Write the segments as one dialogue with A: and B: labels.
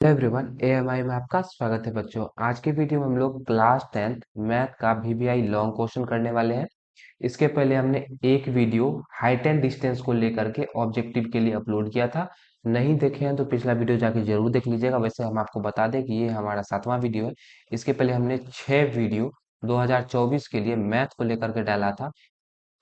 A: Hello everyone, AMI में आपका स्वागत है बच्चों। आज की वीडियो में हम लोग क्लास 10th मैथ का वीबीआई लॉन्ग क्वेश्चन करने वाले हैं। इसके पहले हमने एक वीडियो हाइट एंड डिस्टेंस को लेकर के ऑब्जेक्टिव के लिए अपलोड किया था। नहीं देखे हैं तो पिछला वीडियो जाके जरूर देख लीजिएगा। वैसे हम आपको बता दें कि ये हमारा 7वां वीडियो है। इसके पहले हमने 6 वीडियो 2024 के लिए मैथ को लेकर के डाला था।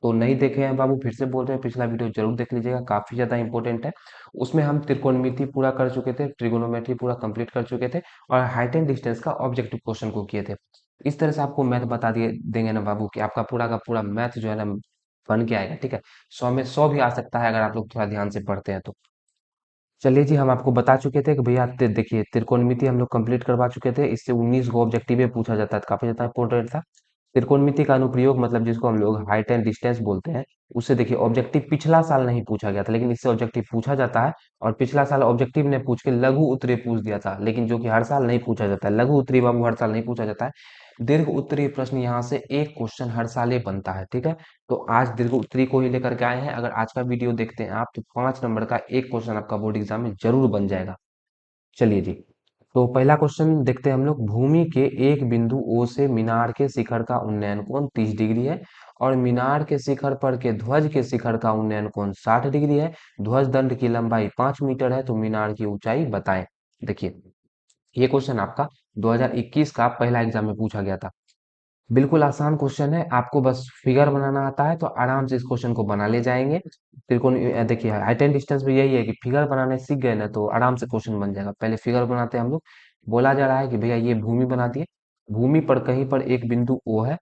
A: तो नहीं देखे हैं बाबू, फिर से बोल रहे हैं, पिछला वीडियो जरूर देख लीजिएगा, काफी ज्यादा इंपॉर्टेंट है। उसमें हम त्रिकोणमिति पूरा कर चुके थे, ट्रिगोनोमेट्री पूरा कंप्लीट कर चुके थे और हाइट एंड डिस्टेंस का ऑब्जेक्टिव क्वेश्चन को किए थे। इस तरह से आपको मैथ बता दिए देंगे ना बाबू कि आपका पूरा का पूरा मैथ जो है ना बन के आएगा। ठीक है, 100 में 100 भी आ सकता है अगर आप लोग थोड़ा ध्यान से पढ़ते हैं तो। चलिए जी, हम आपको बता चुके थे कि भैया देखिए त्रिकोणमिति हम लोग कंप्लीट करवा चुके थे। इससे 19 को ऑब्जेक्टिव पूछा जाता है, काफी ज्यादा इंपॉर्टेंट था। त्रिकोणमिति का अनुप्रयोग मतलब जिसको हम लोग हाइट एंड डिस्टेंस बोलते हैं, उससे देखिए ऑब्जेक्टिव पिछला साल नहीं पूछा गया था, लेकिन इससे ऑब्जेक्टिव पूछा जाता है। और पिछला साल ऑब्जेक्टिव ने पूछ के लघु उत्तरीय पूछ दिया था, लेकिन जो कि हर साल नहीं पूछा जाता है। लघु उत्तरीय बाबू हर साल नहीं पूछा जाता है। दीर्घ उत्तरीय प्रश्न यहाँ से एक क्वेश्चन हर साल ही बनता है। ठीक है, तो आज दीर्घ उत्तरीय को ही लेकर के आए हैं। अगर आज का वीडियो देखते हैं आप तो 5 नंबर का एक क्वेश्चन आपका बोर्ड एग्जाम में जरूर बन जाएगा। चलिए जी, तो पहला क्वेश्चन देखते हैं हम लोग। भूमि के एक बिंदु O से मीनार के शिखर का उन्नयन कोण 30 डिग्री है और मीनार के शिखर पर के ध्वज के शिखर का उन्नयन कोण 60 डिग्री है। ध्वज दंड की लंबाई 5 मीटर है, तो मीनार की ऊंचाई बताएं। देखिए, ये क्वेश्चन आपका 2021 का पहला एग्जाम में पूछा गया था। बिल्कुल आसान क्वेश्चन है, आपको बस फिगर बनाना आता है तो आराम से इस क्वेश्चन को बना ले जाएंगे। त्रिकोण देखिए हाइट एंड डिस्टेंस में यही है कि फिगर बनाने सीख गए ना तो आराम से क्वेश्चन बन जाएगा। पहले फिगर बनाते हैं हम लोग। बोला जा रहा है कि भैया ये भूमि बना दिए। भूमि पर कहीं पर एक बिंदु O है,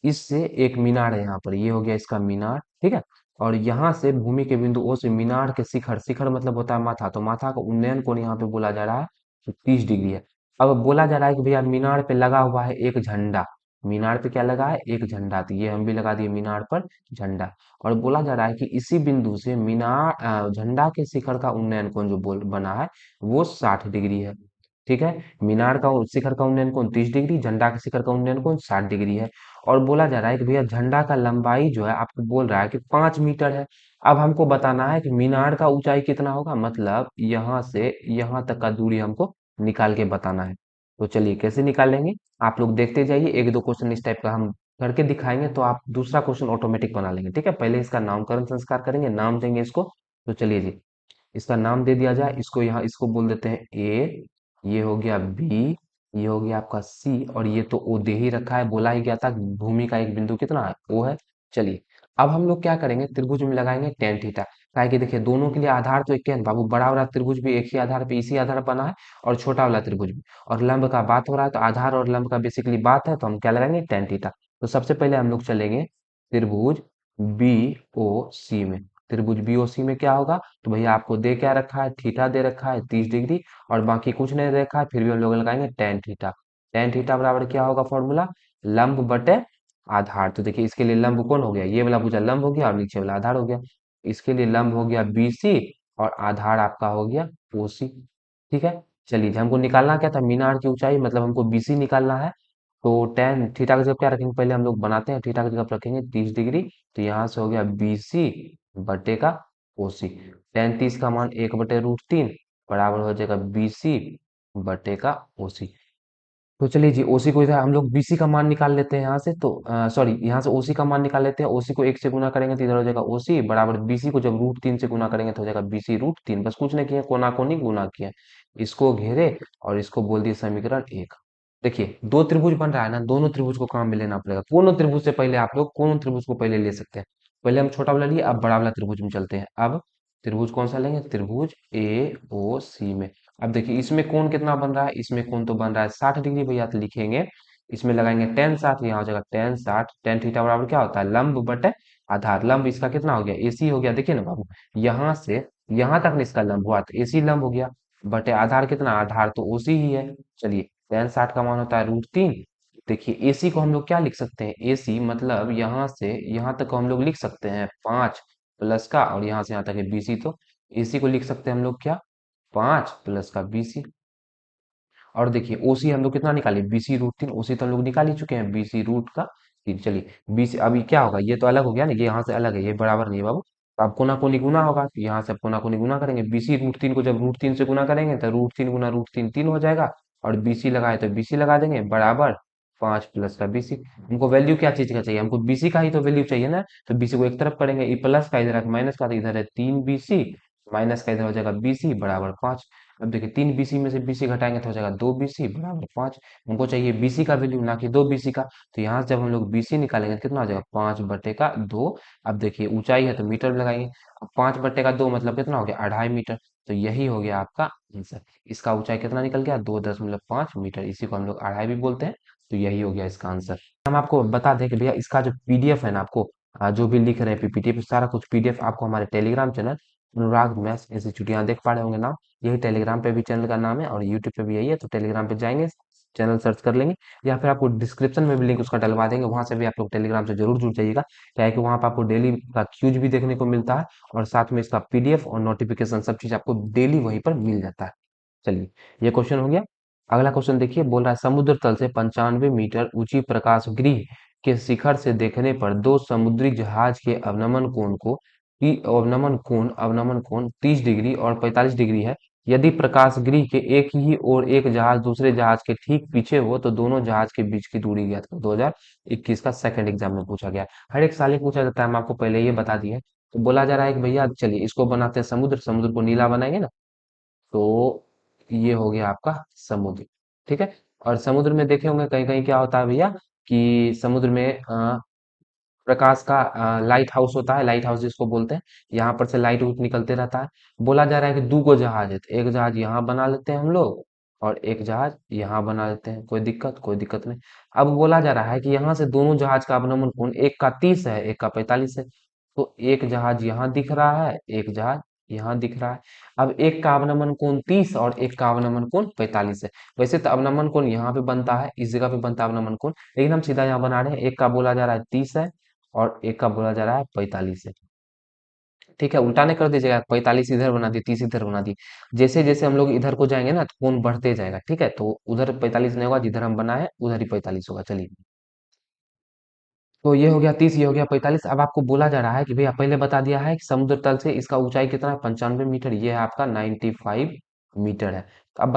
A: इससे एक मीनार है यहाँ पर, ये हो गया इसका मीनार। ठीक है, और यहाँ से भूमि के बिंदु O से मीनार के शिखर, शिखर मतलब होता है माथा, तो माथा का उन्नयन कोण यहाँ पे बोला जा रहा है तो 30 डिग्री है। अब बोला जा रहा है कि भैया मीनार पे लगा हुआ है एक झंडा। मीनार पे क्या लगा है? एक झंडा, तो ये हम भी लगा दिए मीनार पर झंडा। और बोला जा रहा है कि इसी बिंदु से मीनार झंडा के शिखर का उन्नयन कोण जो बोल बना है वो 60 डिग्री है। ठीक है, मीनार का शिखर का उन्नयन कोण 30 डिग्री, झंडा के शिखर का उन्नयन कोण 60 डिग्री है। और बोला जा रहा है कि भैया झंडा का लंबाई जो है आपको बोल रहा है कि 5 मीटर है। अब हमको बताना है कि मीनार का ऊंचाई कितना होगा, मतलब यहाँ से यहाँ तक का दूरी हमको निकाल के बताना है। तो चलिए कैसे निकालेंगे, आप लोग देखते जाइए। एक दो क्वेश्चन इस टाइप का हम करके दिखाएंगे तो आप दूसरा क्वेश्चन ऑटोमेटिक बना लेंगे। ठीक है, पहले इसका नामकरण संस्कार करेंगे, नाम देंगे इसको। तो चलिए जी, इसका नाम दे दिया जाए। इसको यहाँ इसको बोल देते हैं ए, ये हो गया बी, ये हो गया आपका सी, और ये तो ओ दे ही रखा है। बोला ही गया था कि भूमि का एक बिंदु कितना है? ओ है। चलिए, अब हम लोग क्या करेंगे, त्रिभुज में लगाएंगे टेन थीटा। काहे कि देखिए दोनों के लिए आधार तो एक ही है ना बाबू। बड़ा वाला त्रिभुज भी एक ही आधार पे, इसी आधार पर बना है, और छोटा वाला त्रिभुज भी। और लंब का बात हो रहा है तो आधार और लंब का बेसिकली बात है, तो हम क्या लगाएंगे? Tan theta. तो सबसे पहले हम लोग चलेंगे त्रिभुज बी ओ सी में। त्रिभुज बी ओ सी में क्या होगा, तो भैया आपको दे क्या रखा है? थीटा दे रखा है 30 डिग्री, और बाकी कुछ नहीं दे रखा है, फिर भी हम लोग लगाएंगे टेन थीटा। टेन थीटा बराबर क्या होगा फॉर्मूला? लंब बटे आधार। तो देखिए इसके लिए लंब कौन हो गया? ये वाला भुजा लंब हो गया और नीचे वाला आधार हो गया। इसके लिए लंब हो गया BC और आधार आपका हो गया OC। ठीक है, चलिए जी, हमको निकालना क्या था? मीनार की ऊंचाई, मतलब हमको BC निकालना है। तो टेन थीटा की जगह क्या रखेंगे? पहले हम लोग बनाते हैं, थीटा की जगह पर रखेंगे 30 डिग्री। तो यहाँ से हो गया BC बटे का OC। टेन 30 का मान 1/√3 बराबर हो जाएगा BC बटे का OC। तो चलिए जी, ओसी को इधर हम लोग बीसी का मान निकाल लेते हैं यहाँ से। तो सॉरी, यहाँ से ओसी का मान निकाल लेते हैं। ओसी को 1 से गुना करेंगे तो इधर हो जाएगा ओसी बराबर बीसी को जब √3 से गुना करेंगे तो हो जाएगा BC √3। बस कुछ नहीं किया, कोना कोनी गुना किया, इसको घेरे और इसको बोल दिए समीकरण 1। देखिए दो त्रिभुज बन रहा है ना, दोनों त्रिभुज को काम में लेना पड़ेगा। कोनो त्रिभुज से पहले आप लोग कोनो त्रिभुज को पहले ले सकते हैं। पहले हम छोटा वाला लिए, अब बड़ा वाला त्रिभुज में चलते हैं। अब त्रिभुज कौन सा लेंगे? त्रिभुज AOC में। अब देखिए इसमें कोण कितना बन रहा है? इसमें कोण तो बन रहा है 60 डिग्री भैया, तो लिखेंगे इसमें लगाएंगे टेन 60, यहाँ हो जाएगा टेन 60। टेन थीटा बराबर क्या होता है? लंब बटे आधार। लंब इसका कितना हो गया? AC हो गया। देखिए ना बाबू, यहाँ से यहाँ तक इसका लंब हुआ तो AC लंब हो गया, बटे आधार कितना? आधार तो OC ही है। चलिए टेन 60 का मान होता है √3। देखिए AC को हम लोग क्या लिख सकते हैं? AC मतलब यहाँ से यहाँ तक को हम लोग लिख सकते हैं 5 प्लस का, और यहाँ से यहाँ तक है BC। तो AC को लिख सकते हैं हम लोग क्या? 5 प्लस का BC। और देखिए OC हम लोग कितना निकाले? BC √3। OC तो हम लोग निकाल ही चुके हैं, BC रूट का 3। चलिए BC अभी क्या होगा, ये तो अलग हो गया ना, ये यहाँ से अलग है, ये बराबर नहीं है बाबू। तो अब कोना कोनी गुना होगा, तो यहाँ से अब कोना कोनी गुना करेंगे, बीसी रूट तीन को जब रूट तीन से गुना करेंगे तो रूट तीन गुना रूट तीन 3 हो जाएगा, और बीसी लगाए तो बीसी लगा देंगे बराबर 5 प्लस का बीसी। हमको वैल्यू क्या चीज का चाहिए, हमको बीसी का ही तो वैल्यू चाहिए ना, तो बीसी को एक तरफ करेंगे, ई प्लस का इधर है माइनस का, तो इधर है 3 बीसी, माइनस का इधर हो जाएगा बीसी बराबर 5। अब देखिए 3 बीसी में से बीसी घटाएंगे तो हो जाएगा 2 बीसी बराबर 5। हमको चाहिए बीसी का वैल्यू ना कि 2 बीसी का, तो यहाँ से जब हम लोग बीसी निकालेंगे तो कितना हो जाएगा 5/2। अब देखिए ऊंचाई है तो मीटर में लगाएंगे, अब 5/2 मतलब कितना हो गया 2.5 मीटर। तो यही हो गया आपका आंसर। इसका ऊंचाई कितना निकल गया 2.5 मीटर, इसी को हम लोग अढ़ाई भी बोलते हैं। तो यही हो गया इसका आंसर। हम आपको बता दें कि भैया इसका जो पीडीएफ है ना, आपको जो भी लिख रहे हैं पीपीटी पे सारा कुछ पीडीएफ आपको हमारे टेलीग्राम चैनल अनुराग मैथ्स इंस्टीट्यूट, यहाँ देख पा रहे होंगे नाम, यही टेलीग्राम पे भी चैनल का नाम है और यूट्यूब पे भी यही है, तो टेलीग्राम पे जाएंगे, चैनल सर्च कर लेंगे, या फिर आपको डिस्क्रिप्शन में भी लिंक उसका डलवा देंगे, वहां से भी आप लोग टेलीग्राम से जरूर जुड़ जाइएगा। क्या है कि वहां पर आपको डेली का क्यूज भी देखने को मिलता है, और साथ में इसका पीडीएफ और नोटिफिकेशन सब चीज आपको डेली वहीं पर मिल जाता है। चलिए, ये क्वेश्चन हो गया। अगला क्वेश्चन देखिए, बोल रहा है समुद्र तल से 95 मीटर ऊंची प्रकाश गृह के शिखर से देखने पर दो समुद्री जहाज के अवनमन कोण 30 डिग्री और 45 डिग्री है। यदि प्रकाश गृह के एक ही और एक जहाज दूसरे जहाज के ठीक पीछे हो तो दोनों जहाज के बीच की दूरी ज्ञात करो। 2021 का सेकंड एग्जाम में पूछा गया। हर एक साल ही पूछा जाता है, हम आपको पहले ये बता दिए। तो बोला जा रहा है कि भैया चलिए इसको बनाते हैं समुद्र, समुद्र को नीला बनाएंगे ना, तो ये हो गया आपका समुद्र। ठीक है। और समुद्र में देखे होंगे कहीं कहीं क्या होता है भैया, कि समुद्र में प्रकाश का लाइट हाउस होता है, लाइट हाउस जिसको बोलते हैं, यहाँ पर से लाइट उट निकलते रहता है। बोला जा रहा है कि दो को जहाज है, तो एक जहाज यहाँ बना लेते हैं हम लोग, और एक जहाज यहाँ बना लेते हैं, कोई दिक्कत नहीं। अब बोला जा रहा है कि यहाँ से दोनों जहाज का अवनमन कोण एक का 30 है, एक का 45 है, तो एक जहाज यहाँ दिख रहा है, एक जहाज यहाँ दिख रहा है। अब एक का अवनमन कोण 30 और एक का अवनमन कोण 45 है। वैसे तो अवनमन कोण यहाँ पे बनता है, इस जगह पे बनता है अवनमन कोण, लेकिन हम सीधा यहाँ बना रहे हैं, एक का बोला जा रहा है 30 है और एक का बोला जा रहा है 45 है। ठीक है, उल्टा नहीं कर दीजिएगा, 45 इधर बना दिए 30 इधर बना दिए। जैसे जैसे हम लोग इधर को जाएंगे ना तो कोण बढ़ते जाएगा। ठीक है, तो उधर 45 नहीं होगा, जिधर हम बनाए उधर ही 45 होगा। चलिए, तो ये हो गया 30, ये हो गया 45। अब आपको बोला जा रहा है कि भैया पहले बता दिया है कि समुद्र तल से इसका ऊंचाई कितना है 95 मीटर, ये है आपका 95 मीटर है। तो अब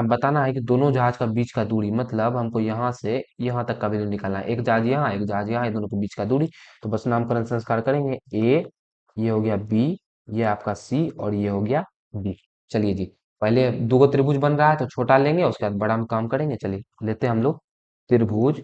A: बताना है कि दोनों जहाज का बीच का दूरी, मतलब हमको यहाँ से यहाँ तक का वैल्यू निकालना है, एक जहाज यहाँ एक जहाज यहाँ, ये दोनों के बीच का दूरी। तो बस नामकरण संस्कार करेंगे, ए, ये हो गया बी, ये आपका सी, और ये हो गया डी। चलिए जी, पहले दो गो त्रिभुज बन रहा है तो छोटा लेंगे, उसके बाद बड़ा हम काम करेंगे। चलिए लेते हैं हम लोग त्रिभुज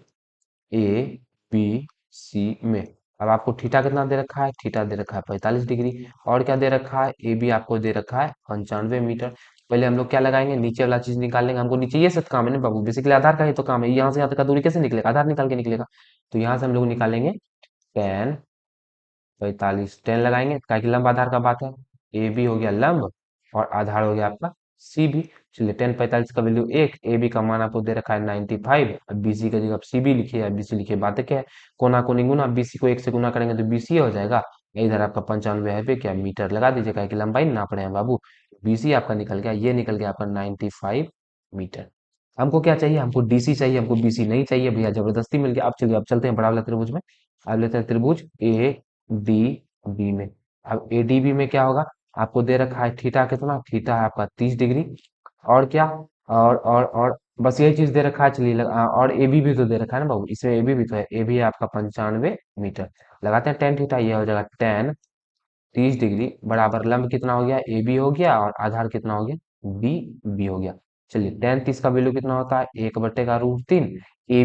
A: ए बी सी में। अब आपको थीटा कितना दे रखा है, थीटा दे रखा है 45 डिग्री, और क्या दे रखा है, ए बी आपको दे रखा है 95 मीटर। पहले हम लोग क्या लगाएंगे, नीचे वाला चीज निकालेंगे, हमको नीचे ये सब काम है ना बाबू, बेसिकली आधार का ही तो काम है, यहाँ से यहाँ तक का दूरी कैसे निकलेगा, आधार निकाल के निकलेगा। तो यहाँ से हम लोग निकालेंगे tan 45, टेन लगाएंगे क्या कि लंब आधार का बात है, ए बी हो गया लंब और आधार हो गया आपका सी बी। चलिए 10/45 का वैल्यू एक, ए बी का मान आपको दे रखा है 95, अब बी सी का जगह सी बी लिखिए या बी सी लिखिए, बात क्या है, कोना कोनी गुना, बी सी को एक से गुना करेंगे तो बी सी हो जाएगा, इधर आपका 95 है पे क्या मीटर लगा दीजिएगा कि लंबाई नाप रहे हैं बाबू। बी सी आपका निकल गया, ये निकल गया आपका 95 मीटर। हमको क्या चाहिए, हमको डीसी चाहिए, हमको बीसी नहीं चाहिए भैया, जबरदस्ती मिल गया। अब चलिए अब चलते हैं बड़ा वाला त्रिभुज में। अब लेते हैं त्रिभुज ए डी बी में। अब ए डी बी में क्या होगा, आपको दे रखा है थीटा कितना, थीटा है आपका 30 डिग्री, और क्या, और बस यही चीज दे रखा है। चलिए और ए बी भी तो दे रखा है ना बाबू, इसमें ए बी भी तो है, ए बी है आपका 95 मीटर। लगाते हैं टेन थीटा, ये हो जाएगा टेन 30 डिग्री बराबर लंब कितना हो गया, ए बी हो गया, और आधार कितना हो गया बी बी हो गया। चलिए टेन 30 का वैल्यू कितना होता है, 1/√3। ए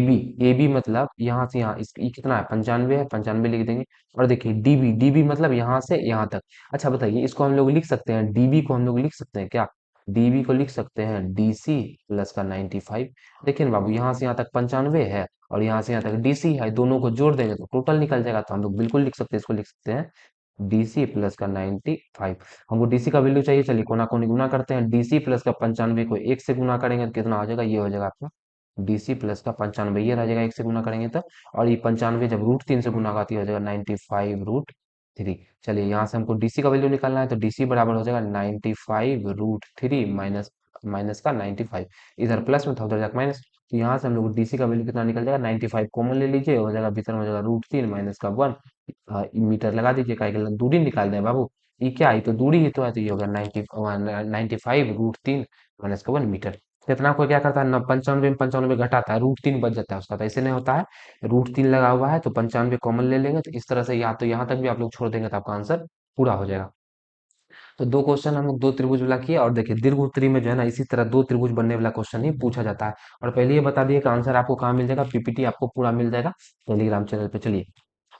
A: बी मतलब यहाँ से यहाँ ये कितना है 95 है, 95 लिख देंगे। और देखिए डी बी मतलब यहाँ से यहाँ तक। अच्छा बताइए, इसको हम लोग लिख सकते हैं, डीबी को हम लोग लिख सकते हैं क्या, डीबी को लिख सकते हैं डी सी प्लस का 95। देखिए ना बाबू, यहाँ से यहाँ तक 95 है और यहाँ से यहाँ तक डीसी है, दोनों को जोड़ देंगे तो टोटल निकल जाएगा। तो हम लोग बिल्कुल लिख सकते हैं, इसको लिख सकते हैं डीसी प्लस का 95। हमको डीसी का वैल्यू चाहिए, चलिए कोना कोनी गुना करते हैं, डीसी प्लस का 95 को एक से गुना करेंगे तो कितना हो जाएगा, ये हो जाएगा आपका डीसी प्लस का 95, ये रह जाएगा एक से गुना करेंगे तो, और ये 95 जब √3 से गुना होगा तो ये हो जाएगा 95√3। चलिए यहाँ से हमको डीसी का वैल्यू निकालना है, तो डीसी बराबर हो जाएगा 95√3 माइनस माइनस का 95, इधर प्लस में था उधर जाकर माइनस। तो यहाँ से हम लोग डीसी का वैल्यू कितना निकल जाएगा, 95 कॉमन ले लीजिए, हो जाएगा भीतर में हो जाएगा √3 माइनस का 1। मीटर लगा दीजिए, का दूरी निकाल दें बाबू। ये क्या, ये तो दूरी ही तो है, तो ये होगा 95 √3 माइनस का 1 मीटर। कितना कोई क्या करता है ना, 95 में 95 घटाता है, √3 बच जाता है उसका, तो ऐसे नहीं होता है। √3 लगा हुआ है तो 95 कॉमन ले लेंगे, तो इस तरह से या तो यहाँ तक भी आप लोग छोड़ देंगे तो आपका आंसर पूरा हो जाएगा। तो दो क्वेश्चन हम लोग दो त्रिभुज वाला किए, और देखिए दीर्घ उत्तरी में जो है ना इसी तरह दो त्रिभुज बनने वाला क्वेश्चन ही पूछा जाता है। और पहले ये बता दिए कि आंसर आपको कहाँ मिल जाएगा, पीपीटी आपको पूरा मिल जाएगा टेलीग्राम चैनल पे। चलिए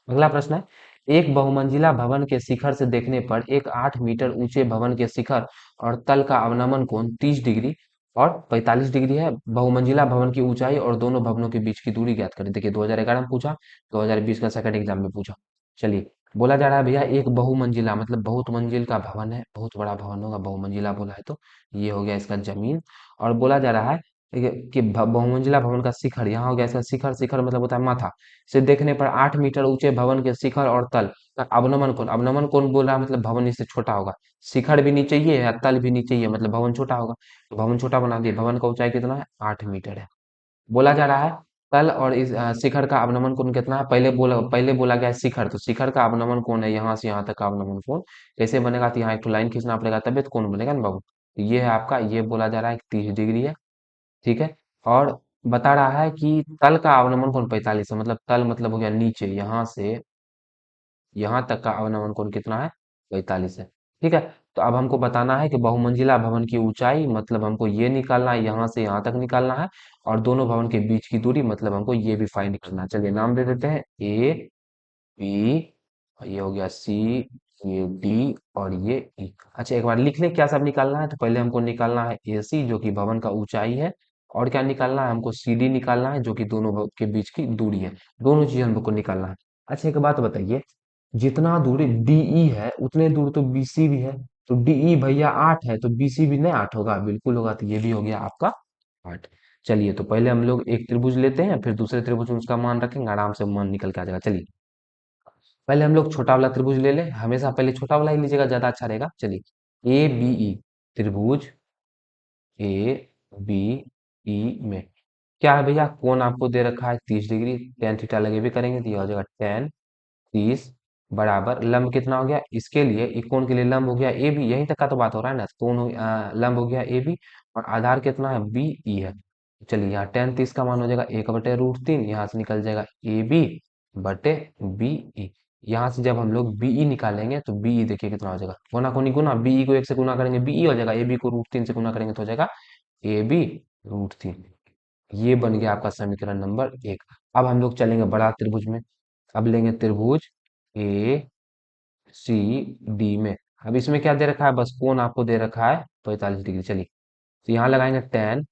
A: अगला प्रश्न है, एक बहुमंजिला भवन के शिखर से देखने पर एक 8 मीटर ऊंचे भवन के शिखर और तल का अवनमन कोण 30 डिग्री और 45 डिग्री है। बहुमंजिला भवन की ऊंचाई और दोनों भवनों के बीच की दूरी ज्ञात करें। देखिए 2011 में पूछा, 2020 का सेकंड एग्जाम में पूछा। चलिए बोला जा रहा है भैया एक बहुमंजिला मतलब बहुत मंजिल का भवन है, बहुत बड़ा भवन होगा, बहुमंजिला बोला है तो ये हो गया इसका जमीन। और बोला जा रहा है कि बहुमंजिला भवन का शिखर, यहाँ हो गया इसका शिखर, शिखर मतलब होता है माथा, से देखने पर 8 मीटर ऊंचे भवन के शिखर और तल का अवनमन कोण, अवनमन कोण बोल रहा है मतलब भवन इससे छोटा होगा। शिखर भी नीचे ही है या तल भी नीचे ही है मतलब भवन छोटा होगा, तो भवन छोटा बना दिए। भवन का ऊंचाई कितना है, 8 मीटर है। बोला जा रहा है तल और इस शिखर का अवनमन कोण कितना है, पहले बोला गया है शिखर, तो शिखर का अवनमन कोण है यहाँ से यहाँ तक का अवनमन कोण कैसे बनेगा, तो यहाँ एक तो लाइन खींचना पड़ेगा तभी तो कोण बनेगा ना बाबू। तो ये है आपका, ये बोला जा रहा है 30 डिग्री है, ठीक है। और बता रहा है कि तल का अवनमन कोण 45 है, मतलब तल मतलब हो गया नीचे, यहाँ से यहाँ तक का अवनमन कोण कितना है, 45 है, ठीक है। तो अब हमको बताना है कि बहुमंजिला भवन की ऊंचाई मतलब हमको ये निकालना है, यहाँ से यहाँ तक निकालना है, और दोनों भवन के बीच की दूरी मतलब हमको ये भी फाइंड करना है। चलिए नाम दे देते हैं, ए बी, ये हो गया सी, ये डी और ये ई। अच्छा एक बार लिख लें क्या सब निकालना है, तो पहले हमको निकालना है ए सी जो कि भवन का ऊंचाई है, और क्या निकालना है हमको, सी डी निकालना है जो कि दोनों भवन के बीच की दूरी है। दोनों चीज हमको निकालना है। अच्छा एक बात बताइए, जितना दूरी डीई है उतने दूर तो बीसी भी है, तो डीई भैया 8 है तो बीसी भी नहीं 8 होगा, बिल्कुल होगा, तो ये भी हो गया आपका 8। चलिए तो पहले हम लोग एक त्रिभुज लेते हैं, फिर दूसरे त्रिभुज में उसका मान रखेंगे, आराम से मान निकल के आ जाएगा। चलिए पहले हम लोग छोटा वाला त्रिभुज ले लें, हमेशा पहले छोटा वाला ही लीजिएगा, ज्यादा अच्छा रहेगा। चलिए ए बी ई त्रिभुज ए बी ई में क्या है भैया, कोण आपको दे रखा है 30 डिग्री, टेन थीटा लगे भी करेंगे तो ये हो जाएगा 10 30 बराबर लंब कितना हो गया, इसके लिए एक कोण के लिए लंब हो गया ए बी, यहीं तक का तो बात हो रहा है ना, लंब हो गया ए बी, और आधार कितना है बी ई है। चलिए यहाँ 10 30 का मान हो जाएगा 1/√3, यहाँ से निकल जाएगा ए बी बटे बी ई। यहाँ से जब हम लोग बीई निकालेंगे तो बीई देखिए कितना हो जाएगा, गुना कोनी गुना, बीई को 1 से गुना करेंगे बीई हो जाएगा, ए बी को √3 से गुना करेंगे तो हो जाएगा ए बी √3। ये बन गया आपका समीकरण नंबर 1। अब हम लोग चलेंगे बड़ा त्रिभुज में, अब लेंगे त्रिभुज ए सी डी में। अब इसमें क्या दे रखा है, बस कोण आपको दे रखा है 45 डिग्री। चलिए तो यहाँ लगाएंगे 10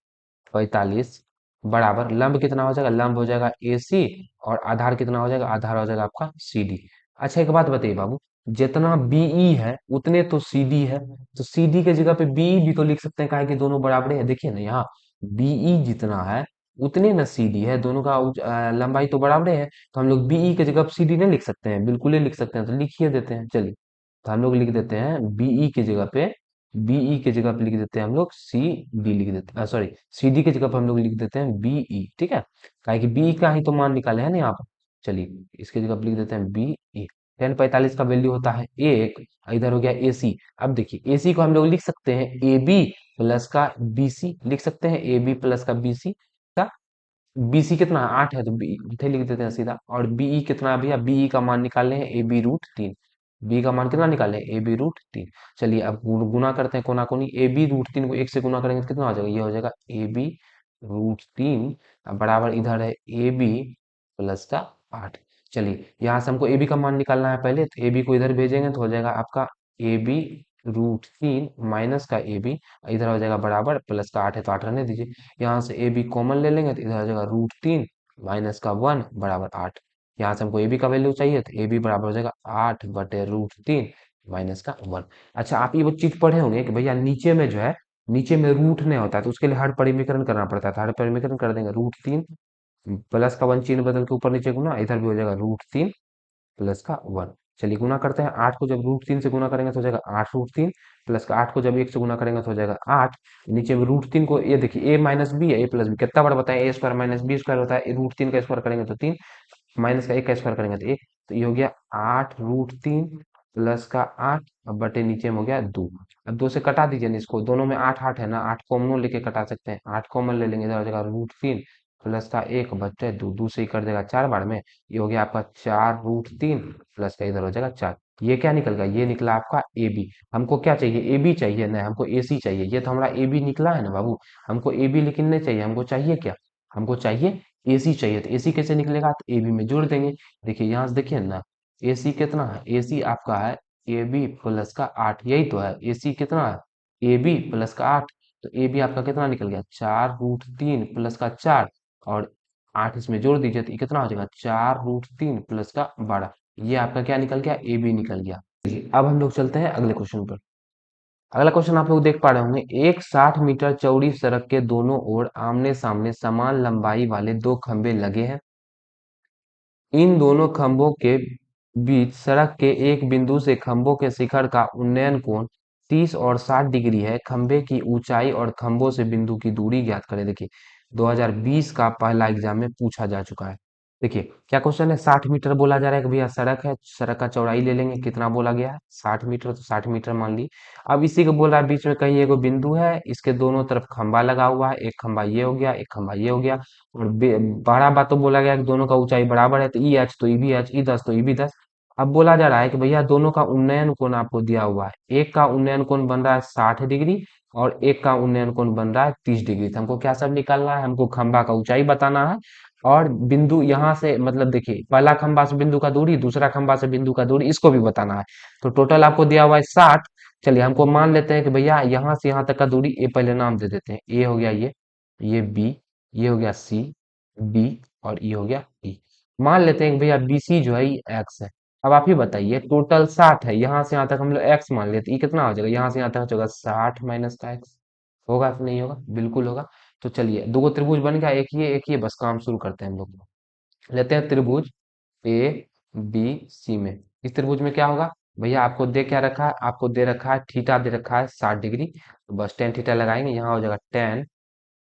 A: 45 बराबर लंब कितना हो जाएगा, लंब हो जाएगा ए सी, और आधार कितना हो जाएगा, आधार हो जाएगा आपका सी डी। अच्छा एक बात बताइए बाबू, जितना बीई है उतने तो सी डी है, तो सी डी के जगह पे बीई भी तो लिख सकते हैं, काहे कि दोनों बराबर है। देखिए ना यहाँ बीई जितना है उतने ना सी डी है, दोनों का लंबाई तो बराबर है, तो हम लोग बीई के जगह सी डी नहीं लिख सकते हैं, बिल्कुल ही लिख सकते हैं, तो लिखिए देते हैं। चलिए तो हम लोग लिख देते हैं बीई की जगह पे, बीई की जगह पे लिख देते हैं हम लोग सी डी लिख देते हैं, सॉरी सी डी की जगह पे हम लोग लिख देते हैं बीई, ठीक है, काहे कि बीई का ही तो मान निकाले है ना यहाँ पर। चलिए इसकी जगह पे लिख देते हैं बीई। 10 45 का वैल्यू होता है 1, इधर हो गया ए सी। अब देखिए ए सी को हम लोग लिख सकते हैं ए बी प्लस का बी सी, लिख सकते हैं ए बी प्लस का बी सी का, बीसी कितना 8 है तो बी इथे लिख देते हैं सीधा, और बीई कितना है भैया, बीई का मान निकाले हैं ए बी √3, बी का मान कितना निकाले ए बी √3। चलिए अब गुना करते हैं कोना कोनी, ए बी √3 को 1 से गुना करेंगे तो कितना हो जाएगा, ये हो जाएगा ए बी √3 बराबर इधर है ए बी प्लस का 8। चलिए यहाँ से हमको ए बी का मान निकालना है पहले, तो ए बी को इधर भेजेंगे तो हो जाएगा आपका ए बी √3 माइनस का ए बी, इधर हो जाएगा बराबर प्लस का 8 है तो 8 रहने दीजिए। यहाँ से ए बी कॉमन ले लेंगे तो इधर आ जाएगा √3 माइनस का 1 बराबर 8। यहाँ से हमको ए बी का वैल्यू चाहिए तो ए बी बराबर हो जाएगा 8/√3 माइनस का 1। अच्छा आप ये वो चीज पढ़े होंगे कि भैया नीचे में जो है, नीचे में रूट नहीं होता है तो उसके लिए हर परिमीकरण करना पड़ता है, तो हर परिमीकरण कर देंगे √3 प्लस का 1 चिन्ह बदल के ऊपर नीचे गुना, इधर भी हो जाएगा √3 प्लस का 1। चलिए गुना करते हैं। 8 को जब √3 से गुना करेंगे तो हो जाएगा 8√3, प्लस का 8 को जब 1 से गुना करेंगे तो हो जाएगा 8। नीचे में √3 को, ये देखिए ए माइनस बी है, ए प्लस बी कितना बड़ा बताएं, ए स्क्वायर माइनस बी स्क्वायर होता है, √3 का स्क्वायर करेंगे तो 3, माइनस का 1 का स्क्वायर करेंगे तो 1। तो ये हो गया 8√3 प्लस का 8, अब बटे नीचे में हो गया 2। अब 2 से कटा दीजिए ना इसको, दोनों में 8 8 है ना, 8 कॉमन लेके कटा सकते हैं, 8 कॉमन ले लेंगे, इधर हो जाएगा √3 प्लस का 1 बटे 2, 2 से ही कर देगा 4 बार में, ये हो गया आपका 4√3 प्लस का इधर हो जाएगा 4। ये क्या निकल गया, ये निकला आपका ए बी। हमको क्या चाहिए, ए बी चाहिए ना, हमको ए सी चाहिए। ये तो हमारा ए बी निकला है ना बाबू, हमको ए बी लेकिन नहीं चाहिए, हमको चाहिए क्या, हमको चाहिए एसी चाहिए। तो एसी कैसे निकलेगा, तो ए बी में जोड़ देंगे। देखिए यहाँ से देखिए ना, एसी कितना है, एसी आपका है ए बी प्लस का 8, यही तो है, एसी कितना है, ए बी प्लस का 8। तो ए बी आपका कितना निकल गया, 4√3 प्लस का 4, और 8 इसमें जोड़ दीजिए तो ये कितना हो जाएगा, 4√3 प्लस का 12। ये आपका क्या निकल गया, ए बी निकल गया। अब हम लोग चलते हैं अगले क्वेश्चन पर। अगला क्वेश्चन आप लोग देख पा रहे होंगे, एक 60 मीटर चौड़ी सड़क के दोनों ओर आमने सामने समान लंबाई वाले दो खंभे लगे हैं। इन दोनों खंभों के बीच सड़क के एक बिंदु से खंभों के शिखर का उन्नयन कोण 30 और 60 डिग्री है। खंभे की ऊंचाई और खंभों से बिंदु की दूरी ज्ञात करें। देखिए 2020 का पहला एग्जाम में पूछा जा चुका है। देखिए क्या क्वेश्चन है, 60 मीटर बोला जा रहा है कि भैया सड़क है, सड़क का चौड़ाई ले लेंगे, कितना बोला गया है 60 मीटर, तो 60 मीटर मान ली। अब इसी को बोल रहा है बीच में कहीं एगो बिंदु है, इसके दोनों तरफ खंभा लगा हुआ है, एक खंभा ये हो गया, एक खंभा ये हो गया, और बड़ा बात तो बोला गया कि दोनों का ऊंचाई बराबर है, तो ई एच तो ई भी एच, ई 10 तो ई भी 10। अब बोला जा रहा है कि भैया दोनों का उन्नयन कोण आपको दिया हुआ है, एक का उन्नयन कोण बन रहा है 60 डिग्री, और एक का उन्नयन कोण बन रहा है 30 डिग्री। तो हमको क्या सब निकालना है, हमको खंभा का ऊंचाई बताना है, और बिंदु यहाँ से मतलब देखिए पहला खंभा से बिंदु का दूरी, दूसरा खंभा से बिंदु का दूरी, इसको भी बताना है। तो टोटल आपको दिया हुआ है 60। चलिए हमको मान लेते हैं कि भैया यहाँ से यहाँ तक का दूरी, ए पहले नाम दे देते हैं, ए हो गया ये बी, ये हो गया सी, डी, और ये हो गया ई। मान लेते हैं कि भैया बी सी जो है ये एक्स है। अब आप ही बताइए, टोटल 60 है, यहाँ से यहाँ तक हम लोग एक्स मान लेते, ये कितना हो जाएगा, यहाँ से यहाँ तक हो जाएगा 60 माइनस का एक्स। होगा कि नहीं होगा, बिल्कुल होगा। तो चलिए दो गो त्रिभुज बन गया, एक ये बस काम शुरू करते हैं हम लोग। लेते हैं त्रिभुज ए बी सी में। इस त्रिभुज में क्या होगा, भैया आपको दे क्या रखा है, आपको दे रखा है थीटा, दे रखा है 60 डिग्री, तो बस टेन थीटा लगाएंगे, यहाँ हो जाएगा टेन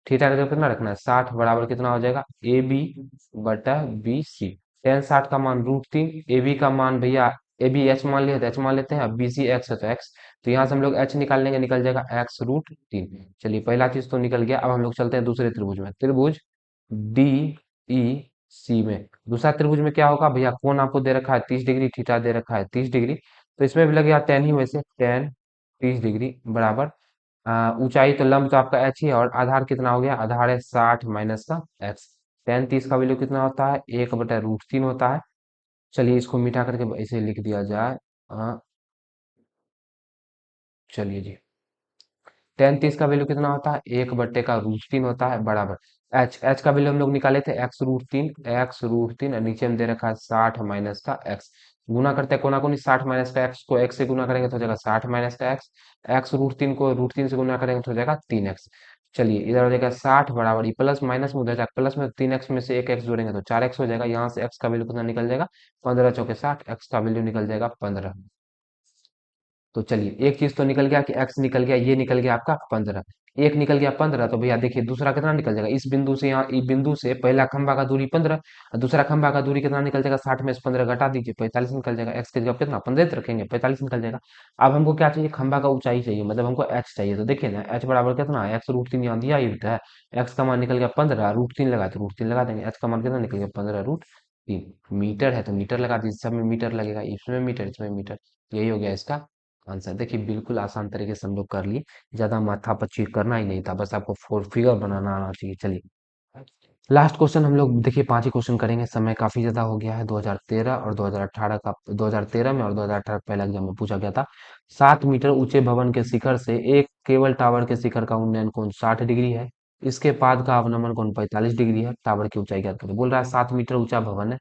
A: थीटा का कितना रखना है 60, बराबर कितना हो जाएगा ए बी बटा बी सी। टेन 60 का मान √3, ए बी का मान भैया ए बी एच मान लिया तो एच मान लेते हैं, अब बी सी एक्स है तो एक्स, तो यहाँ से हम लोग एच निकाल लेंगे, निकल जाएगा x√3। चलिए पहला चीज तो निकल गया। अब हम लोग चलते हैं दूसरे त्रिभुज में, त्रिभुज डी ई सी में। दूसरा त्रिभुज में क्या होगा भैया, कोण आपको दे रखा है 30 डिग्री, थीटा दे रखा है 30 डिग्री, तो इसमें भी लगेगा टेन ही, वैसे टेन 30 डिग्री बराबर ऊंचाई तो लंब तो आपका एच ही है, और आधार कितना हो गया, आधार है 60 माइनस का एक्स। टेन 30 का वैल्यू कितना होता है, 1/√3 होता है। चलिए इसको मिटा करके ऐसे लिख दिया जाए, अ, चलिए जी, टेन 30 का वैल्यू कितना होता है, 1/√3 होता है, बराबर एच, एच का वैल्यू हम लोग निकाले थे x√3, x√3, और नीचे में दे रखा है 60 माइनस का एक्स। गुना करते हैं कोना कोनी, 60 माइनस का एक्स को एक्स से गुना करेंगे तो हो जाएगा 60 माइनस का एक्स, x√3 को √3 से गुना करेंगे तो हो जाएगा 3x। चलिए इधर हो जाएगा 60 बराबर, ये प्लस माइनस में उधर जाएगा प्लस में, 3x में से एक एक्स जोड़ेंगे तो 4x हो जाएगा, यहाँ से x का वैल्यू कितना निकल जाएगा, 15 चौके 60, x का वैल्यू निकल जाएगा 15। तो चलिए एक चीज तो निकल गया कि x निकल गया, ये निकल गया आपका 15, एक निकल गया 15, तो भैया देखिए दूसरा कितना निकल जाएगा, इस बिंदु से यहाँ, इस बिंदु से पहला खंभा का दूरी 15, और दूसरा खंभा का दूरी कितना निकल जाएगा, 60 में से 15 घटा दीजिए 45 निकल जाएगा, x की जगह कितना 15 रखेंगे 45 निकल जाएगा। अब हमको क्या चाहिए, खंभा का ऊंचाई चाहिए, मतलब हमको h चाहिए। तो देखिए ना h बराबर कितना है, x√3 यहाँ दिया ही होता है, x का मान निकल गया 15, √3 लगा तो √3 लगा देंगे, h का मान कितना निकल गया 15√3। मीटर है तो मीटर लगा दीजिए, सब में मीटर लगेगा, इसमें मीटर इसमें मीटर, यही हो गया इसका आंसर। देखिए बिल्कुल आसान तरीके से हम लोग कर लिए, ज्यादा माथापच्ची करना ही नहीं था, बस आपको फोर फिगर बनाना आना चाहिए। चलिए लास्ट क्वेश्चन हम लोग देखिए 5 ही क्वेश्चन करेंगे, समय काफी ज्यादा हो गया है। 2013 और 2018 का, 2013 में और 2018 पहला एग्जाम में पूछा गया था। 7 मीटर ऊंचे भवन के शिखर से एक केबल टावर के शिखर का उन्नयन कोण 60 डिग्री है, इसके पाद का अवनमन कोण 45 डिग्री है, टावर की ऊंचाई ज्ञात करें। बोल रहा है 7 मीटर ऊंचा भवन है,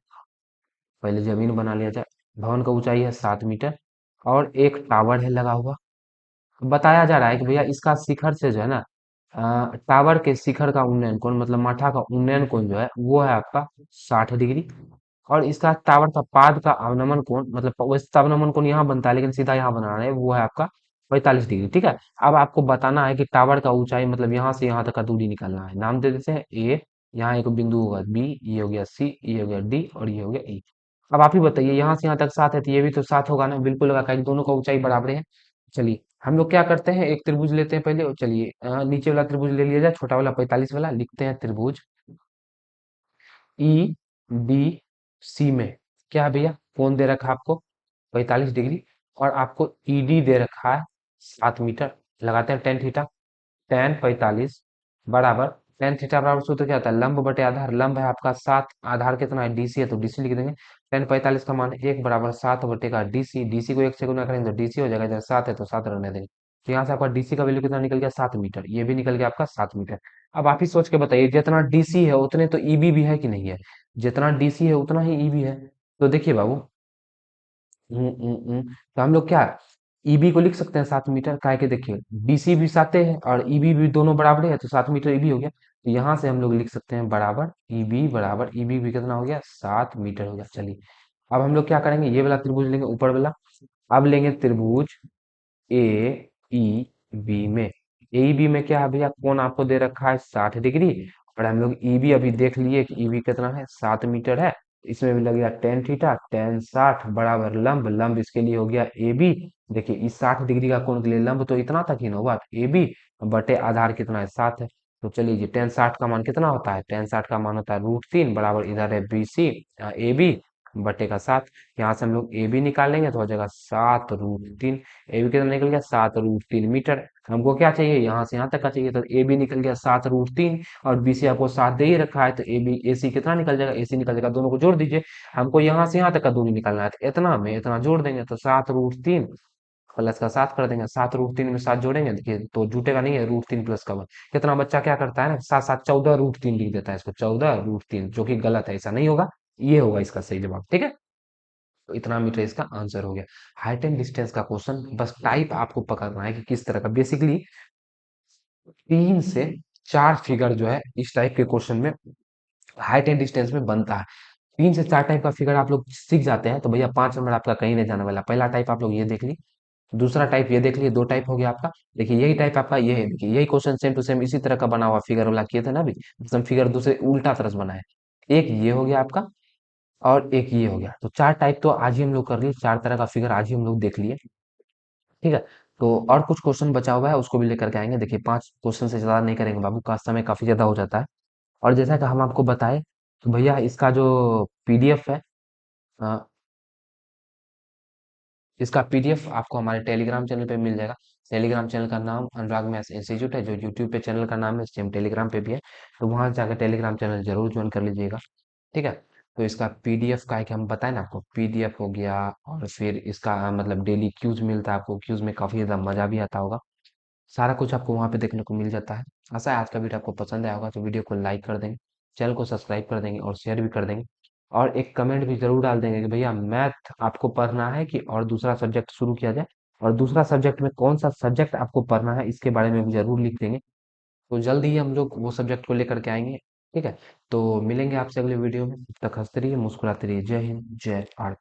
A: पहले जमीन बना लिया जाए। भवन का ऊंचाई है 7 मीटर, और एक टावर है लगा हुआ। बताया जा रहा है कि भैया इसका शिखर से जो है ना, टावर के शिखर का उन्नयन कोण मतलब माठा का उन्नयन कोण जो है वो है आपका 60 डिग्री। और इसका टावर का पाद का अवनमन कोण, मतलब वैसे अवनमन कोण यहाँ बनता है लेकिन सीधा यहाँ बना रहे हैं, वो है आपका 45 डिग्री। ठीक है, अब आपको बताना है कि टावर का ऊंचाई, मतलब यहाँ से यहाँ तक का दूरी निकालना है। नाम दे देते हैं ए, यहाँ एक बिंदु होगा बी, ये हो गया सी, ये हो गया डी और ये हो गया ई। अब आप ही बताइए, यहाँ से यहाँ तक 7 है तो ये भी तो 7 होगा ना, बिल्कुल होगा, क्योंकि दोनों का ऊंचाई बराबर है। चलिए हम लोग क्या करते हैं, एक त्रिभुज लेते हैं पहले, और चलिए नीचे वाला त्रिभुज ले लिया जाए, छोटा वाला 45 वाला, लिखते हैं त्रिभुज ई डी सी में क्या है भैया, कौन दे रखा है आपको 45 डिग्री, और आपको ईडी दे रखा है 7 मीटर। लगाते हैं टेन थीटा, टेन 45 बराबर, टेन थीटा बराबर सूत्र क्या होता है, लंब बटे आधार, लंब है आपका 7, आधार कितना है डीसी है तो डीसी लिख देंगे। टेन 45 का मान 1 बराबर 7 बटे का डीसी, डीसी को 1 से गुना करेंगे तो डीसी हो जाएगा, जब 7 है तो 7 रहने देंगे। तो यहाँ से आपका डीसी का वैल्यू कितना निकल गया, 7 मीटर, ये भी निकल गया आपका 7 मीटर। अब आप ही सोच के बताइए, जितना डीसी है उतने तो ईबी भी है कि नहीं है, जितना डीसी है उतना ही ईबी है। तो देखिए बाबू, तो हम लोग क्या ईबी को लिख सकते हैं 7 मीटर, काहे के देखिए बीसी भी 7 है और ईबी भी दोनों बराबर है, तो 7 मीटर ईबी हो गया। तो यहाँ से हम लोग लिख सकते हैं बराबर ईबी भी कितना हो गया, 7 मीटर हो गया। चलिए अब हम लोग क्या करेंगे, ये वाला त्रिभुज लेंगे ऊपर वाला, अब लेंगे त्रिभुज ए ई बी में, ए बी में क्या है भैया, कोण आपको दे रखा है 60 डिग्री, और हम लोग ईबी अभी देख लिए कि ईबी कितना है 7 मीटर है। इसमें भी लग गया टेन थीटा, टेन 60 बराबर लंब, लंब इसके लिए हो गया ए बी। देखिए इस 60 डिग्री का कोण के लिए लंब तो इतना तक ही ना हुआ, ए बी बटे आधार कितना है 7 है। तो चलिए जी, टेन 60 का मान कितना होता है, टेन 60 का मान होता है √3 बराबर, इधर है बी सी ए बी बटे का 7। यहाँ से हम लोग ए बी निकालेंगे तो हो जाएगा 7 √3, ए बी कितना निकल गया 7 √3 मीटर। हमको क्या चाहिए, यहाँ से यहाँ तक का चाहिए, तो ए बी निकल गया 7 √3, और बी सी आपको 7 दे ही रखा है, तो ए बी ए सी कितना निकल जाएगा, ए सी निकल जाएगा, दोनों को जोड़ दीजिए। हमको यहाँ से यहाँ तक का दूरी निकालना है, तो इतना में इतना जोड़ देंगे तो 7 √3 प्लस का 7 कर देंगे, 7 √3 में 7 जोड़ेंगे, देखिए तो जुटेगा नहीं है, √3 प्लस का 1, कितना बच्चा क्या करता है ना, साथ साथ 14 √3 लिख देता है इसको, 14 √3, जो कि गलत है, ऐसा नहीं होगा, ये होगा इसका सही जवाब। ठीक है, तो इतना मीटर इसका आंसर हो गया। हाइट एंड डिस्टेंस का क्वेश्चन, बस टाइप आपको पकड़ना है कि किस तरह का, बेसिकली 3 से 4 फिगर जो है इस टाइप के क्वेश्चन में हाइट एंड डिस्टेंस में बनता है। 3 से 4 टाइप का फिगर आप लोग सीख जाते हैं तो भैया 5 नंबर आपका कहीं नहीं जाने वाला। पहला टाइप आप लोग ये देख ली, दूसरा टाइप ये देख लिए, 2 टाइप हो गया आपका। देखिए यही टाइप आपका ये है, देखिए यही क्वेश्चन सेम टू सेम इसी तरह का बना हुआ फिगर वाला किए थे ना अभी, बस हम फिगर दूसरे उल्टा तरह से बनाए। एक ये हो गया आपका, और एक ये हो गया, तो 4 टाइप तो आज ही हम लोग कर लिए, 4 तरह का फिगर आज ही हम लोग देख लिए। ठीक है, तो और कुछ क्वेश्चन बचा हुआ है उसको भी लेकर के आएंगे। देखिए 5 क्वेश्चन से ज्यादा नहीं करेंगे बाबू, का समय काफी ज्यादा हो जाता है। और जैसा कि हम आपको बताए, तो भैया इसका जो पीडीएफ है, अ, इसका पीडीएफ आपको हमारे टेलीग्राम चैनल पे मिल जाएगा। टेलीग्राम चैनल का नाम अनुराग मैथ्स इंस्टीट्यूट है, जो यूट्यूब पे चैनल का नाम है सेम टेलीग्राम पे भी है, तो वहां जाकर टेलीग्राम चैनल जरूर ज्वाइन कर लीजिएगा। ठीक है, तो इसका पीडीएफ का है कि हम बताएं ना आपको, पीडीएफ हो गया, और फिर इसका मतलब डेली क्यूज मिलता है आपको, क्यूज में काफी ज्यादा मजा भी आता होगा, सारा कुछ आपको वहाँ पे देखने को मिल जाता है। आशा है आज का वीडियो आपको पसंद आया होगा, तो वीडियो को लाइक कर देंगे, चैनल को सब्सक्राइब कर देंगे और शेयर भी कर देंगे, और एक कमेंट भी जरूर डाल देंगे कि भैया मैथ आपको पढ़ना है कि और दूसरा सब्जेक्ट शुरू किया जाए, और दूसरा सब्जेक्ट में कौन सा सब्जेक्ट आपको पढ़ना है इसके बारे में भी जरूर लिख देंगे। तो जल्द ही हम लोग वो सब्जेक्ट को लेकर के आएंगे। ठीक है, तो मिलेंगे आपसे अगले वीडियो में, तब तक हंसते रहिए, मुस्कुराते रहिए। जय हिंद, जय भारत।